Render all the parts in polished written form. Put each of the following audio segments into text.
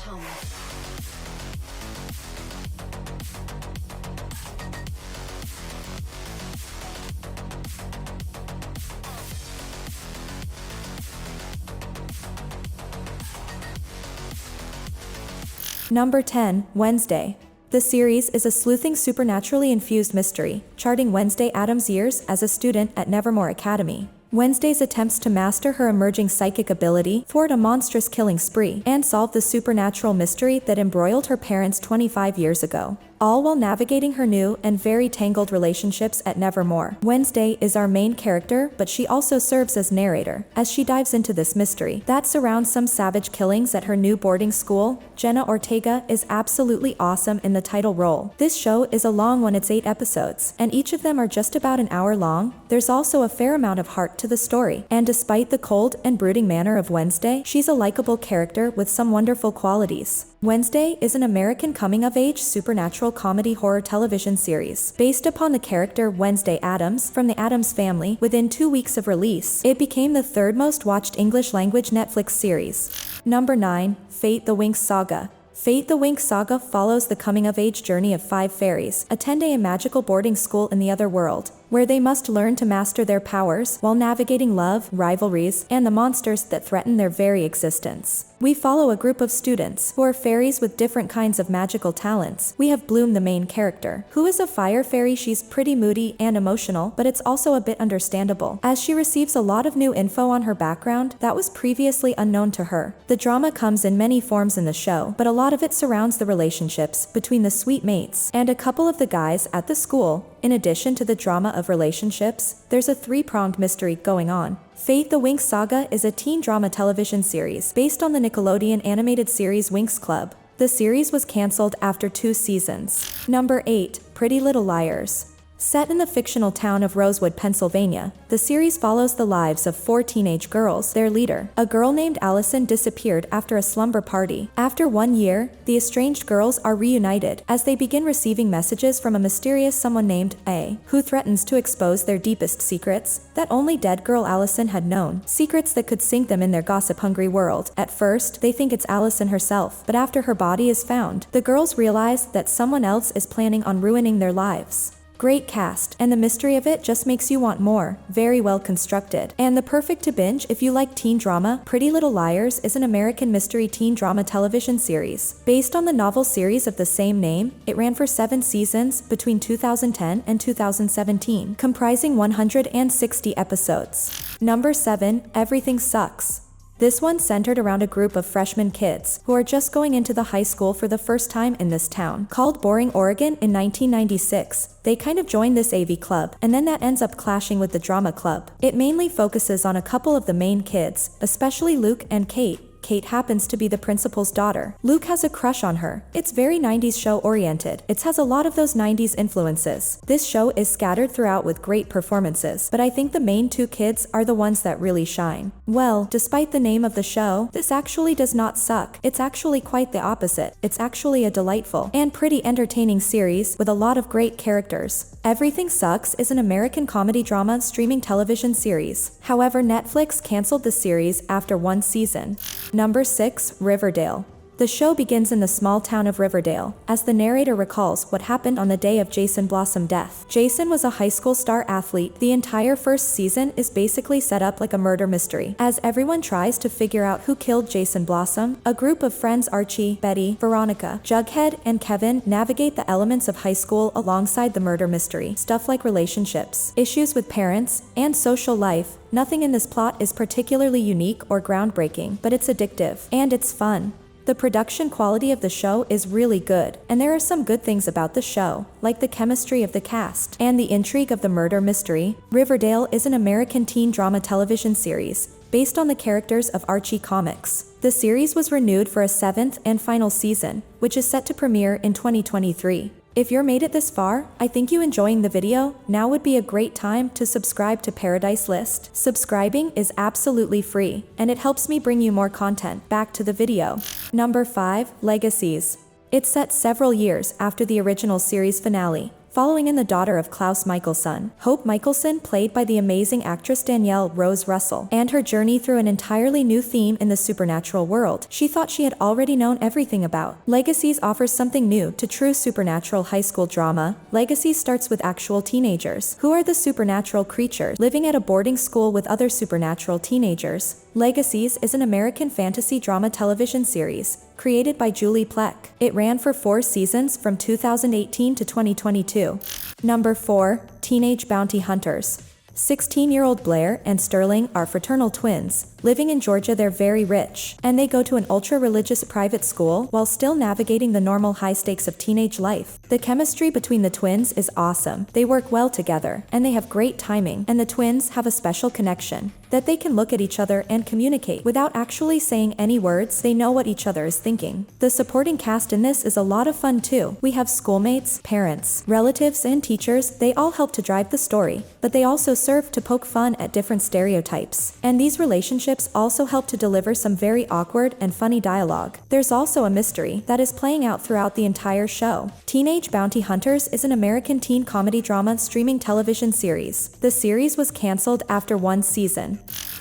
come. Number 10, Wednesday. The series is a sleuthing supernaturally infused mystery, charting Wednesday Addams' years as a student at Nevermore Academy. Wednesday's attempts to master her emerging psychic ability, thwart a monstrous killing spree, and solve the supernatural mystery that embroiled her parents 25 years ago, all while navigating her new and very tangled relationships at Nevermore. Wednesday is our main character, but she also serves as narrator, as she dives into this mystery that surrounds some savage killings at her new boarding school. Jenna Ortega is absolutely awesome in the title role. This show is a long one, it's 8 episodes, and each of them are just about an hour long. There's also a fair amount of heart to the story, and despite the cold and brooding manner of Wednesday, she's a likable character with some wonderful qualities. Wednesday is an American coming-of-age supernatural comedy horror television series. Based upon the character Wednesday Addams from the Addams Family, within 2 weeks of release, it became the third most watched English-language Netflix series. Number 9, Fate the Winx Saga. Fate the Winx Saga follows the coming-of-age journey of 5 fairies, attending a magical boarding school in the other world, where they must learn to master their powers while navigating love, rivalries, and the monsters that threaten their very existence. We follow a group of students who are fairies with different kinds of magical talents. We have Bloom, the main character, who is a fire fairy. She's pretty moody and emotional, but it's also a bit understandable, as she receives a lot of new info on her background that was previously unknown to her. The drama comes in many forms in the show, but a lot of it surrounds the relationships between the sweet mates and a couple of the guys at the school. In addition to the drama of relationships, there's a 3-pronged mystery going on. Fate the Winx Saga is a teen drama television series based on the Nickelodeon animated series Winx Club. The series was cancelled after 2 seasons. Number 8, Pretty Little Liars. Set in the fictional town of Rosewood, Pennsylvania, the series follows the lives of 4 teenage girls. Their leader, a girl named Allison, disappeared after a slumber party. After 1 year, the estranged girls are reunited as they begin receiving messages from a mysterious someone named A, who threatens to expose their deepest secrets that only dead girl Allison had known, secrets that could sink them in their gossip-hungry world. At first, they think it's Allison herself, but after her body is found, the girls realize that someone else is planning on ruining their lives. Great cast, and the mystery of it just makes you want more. Very well constructed, and the perfect to binge if you like teen drama. Pretty Little Liars is an American mystery teen drama television series. Based on the novel series of the same name, it ran for 7 seasons between 2010 and 2017, comprising 160 episodes. Number 7, Everything Sucks. This one centered around a group of freshman kids who are just going into the high school for the first time in this town. Called Boring, Oregon in 1996, they kind of joined this AV club, and then that ends up clashing with the drama club. It mainly focuses on a couple of the main kids, especially Luke and Kate. Kate happens to be the principal's daughter. Luke has a crush on her. It's very 90s show oriented. It has a lot of those 90s influences. This show is scattered throughout with great performances, but I think the main 2 kids are the ones that really shine. Well, despite the name of the show, this actually does not suck. It's actually quite the opposite. It's actually a delightful and pretty entertaining series with a lot of great characters. Everything Sucks is an American comedy drama streaming television series. However, Netflix canceled the series after 1 season. Number 6, Riverdale. The show begins in the small town of Riverdale, as the narrator recalls what happened on the day of Jason Blossom's death. Jason was a high school star athlete. The entire first season is basically set up like a murder mystery, as everyone tries to figure out who killed Jason Blossom. A group of friends, Archie, Betty, Veronica, Jughead, and Kevin, navigate the elements of high school alongside the murder mystery. Stuff like relationships, issues with parents, and social life. Nothing in this plot is particularly unique or groundbreaking, but it's addictive, and it's fun. The production quality of the show is really good, and there are some good things about the show, like the chemistry of the cast and the intrigue of the murder mystery. Riverdale is an American teen drama television series based on the characters of Archie comics. The series was renewed for a 7th and final season, which is set to premiere in 2023. If you're made it this far, I think you enjoying the video. Now would be a great time to subscribe to Paradise List. Subscribing is absolutely free, and it helps me bring you more content. Back to the video. Number 5, Legacies. It's set several years after the original series finale, following in the daughter of Klaus Michelson, Hope Michelson, played by the amazing actress Danielle Rose Russell, and her journey through an entirely new theme in the supernatural world she thought she had already known everything about. Legacies offers something new to true supernatural high school drama. Legacies starts with actual teenagers, who are the supernatural creatures, living at a boarding school with other supernatural teenagers. Legacies is an American fantasy drama television series, created by Julie Plec. It ran for 4 seasons from 2018 to 2022. Number 4. Teenage Bounty Hunters. 16-year-old Blair and Sterling are fraternal twins. Living in Georgia, they're very rich, and they go to an ultra-religious private school while still navigating the normal high stakes of teenage life. The chemistry between the twins is awesome. They work well together, and they have great timing, and the twins have a special connection that they can look at each other and communicate without actually saying any words. They know what each other is thinking. The supporting cast in this is a lot of fun too. We have schoolmates, parents, relatives, and teachers. They all help to drive the story, but they also serve to poke fun at different stereotypes. And these relationships also help to deliver some very awkward and funny dialogue. There's also a mystery that is playing out throughout the entire show. Teenage Bounty Hunters is an American teen comedy drama streaming television series. The series was canceled after 1 season.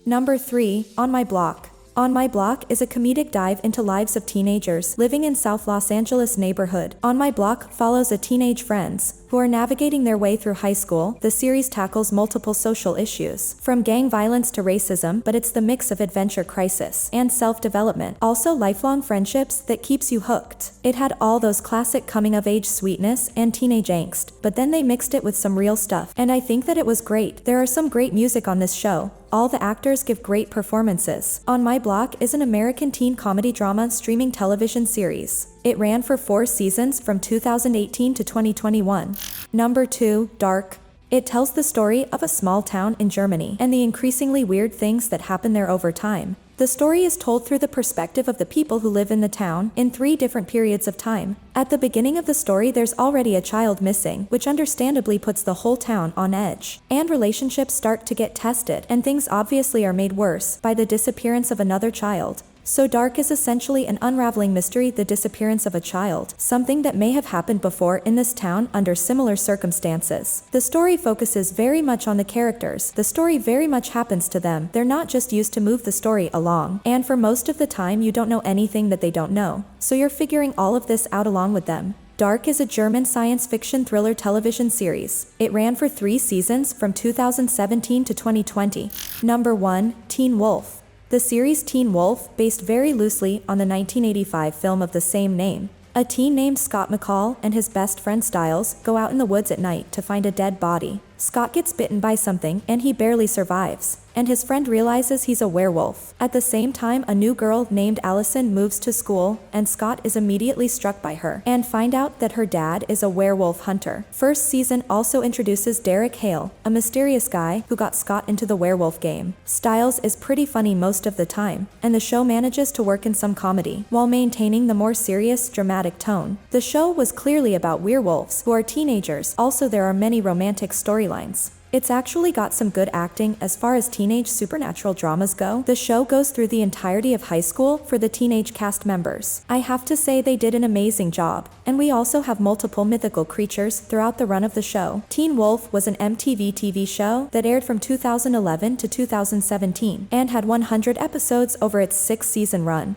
Number 3. On My Block. On My Block is a comedic dive into lives of teenagers living in South Los Angeles neighborhood. On My Block follows a teenage friends who are navigating their way through high school. The series tackles multiple social issues, from gang violence to racism, but it's the mix of adventure, crisis, and self-development. Also lifelong friendships that keeps you hooked. It had all those classic coming-of-age sweetness and teenage angst, but then they mixed it with some real stuff, and I think that it was great. There are some great music on this show. All the actors give great performances. On My Block is an American teen comedy drama streaming television series. It ran for 4 seasons from 2018 to 2021. Number 2. Dark. It tells the story of a small town in Germany and the increasingly weird things that happen there over time. The story is told through the perspective of the people who live in the town in 3 different periods of time. At the beginning of the story, there's already a child missing, which understandably puts the whole town on edge. And relationships start to get tested, and things obviously are made worse by the disappearance of another child. So Dark is essentially an unraveling mystery, the disappearance of a child, something that may have happened before in this town under similar circumstances. The story focuses very much on the characters. The story very much happens to them. They're not just used to move the story along. And for most of the time, you don't know anything that they don't know. So you're figuring all of this out along with them. Dark is a German science fiction thriller television series. It ran for 3 seasons from 2017 to 2020. Number 1. Teen Wolf. The series Teen Wolf, based very loosely on the 1985 film of the same name. A teen named Scott McCall and his best friend Styles go out in the woods at night to find a dead body. Scott gets bitten by something and he barely survives, and his friend realizes he's a werewolf. At the same time, a new girl named Allison moves to school, and Scott is immediately struck by her and find out that her dad is a werewolf hunter. First season also introduces Derek Hale, a mysterious guy who got Scott into the werewolf game. Styles is pretty funny most of the time, and the show manages to work in some comedy while maintaining the more serious, dramatic tone. The show was clearly about werewolves who are teenagers. Also, there are many romantic storylines. It's actually got some good acting as far as teenage supernatural dramas go. The show goes through the entirety of high school for the teenage cast members. I have to say they did an amazing job, and we also have multiple mythical creatures throughout the run of the show. Teen Wolf was an MTV TV show that aired from 2011 to 2017 and had 100 episodes over its 6-season run.